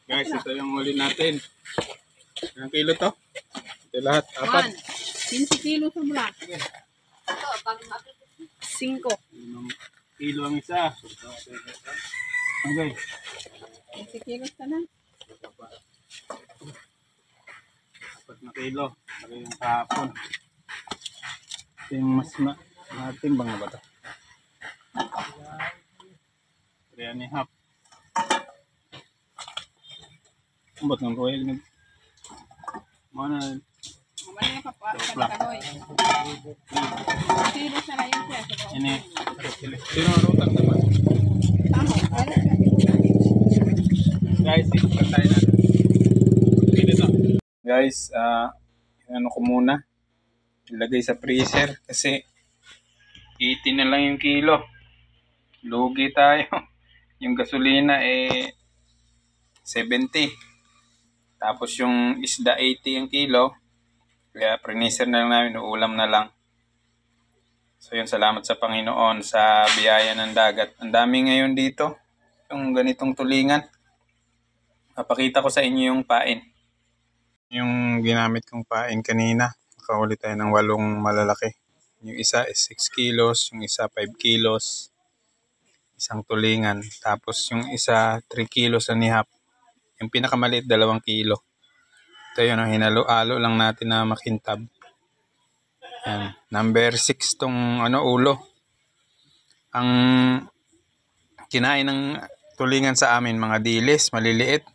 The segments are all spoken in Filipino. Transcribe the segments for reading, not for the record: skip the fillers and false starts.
Guys, ito yung huli natin. Ilang kilo to? Ito lahat, 4. 15 kilo sa mula. 5. 5 kilo ang isa. Okay. 15 kilos ka na. 4 na kilo. Ito yung kahapon. Ito yung mas matimbang na ba ito? 3.5. Ang ba't ng royal nag... Mana... Mamaya yung kapakaloy. Kilos na lang yung siya. Ini. Sino ang rutang naman? Tamo. Guys, ikot tayo na. Dito. Guys, ano ko muna. Ilagay sa freezer kasi 80 na lang yung kilo. Lugi tayo. Yung gasolina 70. Tapos yung isda 80 ang kilo. Kaya freezer na lang namin, ulam na lang. So yun, salamat sa Panginoon sa biyaya ng dagat. Ang dami ngayon dito. Yung ganitong tulingan. Papakita ko sa inyo yung pain. Yung ginamit kong pain kanina. Nakahuli tayo ng 8 malalaki. Yung isa is 6 kilos. Yung isa 5 kilos. Isang tulingan. Tapos yung isa 3 kilos and a half. Yung pinakamaliit 2 kilo. Ito yun, hinalo-alo lang natin na makintab. Yan. Number 6 tong ulo. Ang kinain ng tulingan sa amin, mga dilis, maliliit.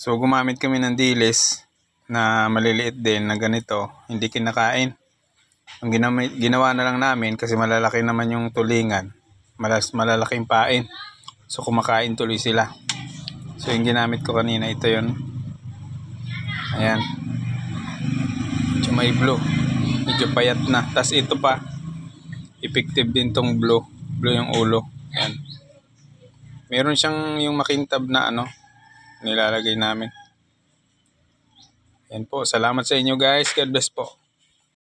So gumamit kami ng dilis na maliliit din na ganito, hindi kinakain. Ang ginawa na lang namin kasi malalaki naman yung tulingan. Malalaking pain. So kumakain tuloy sila. So yung ginamit ko kanina, ito yun. Ayan. Medyo may blue. Medyo payat na. Tapos ito pa. Effective din tong blue. Blue yung ulo. Ayan. Meron siyang yung makintab na nilalagay namin. Ayan po. Salamat sa inyo guys. God bless po.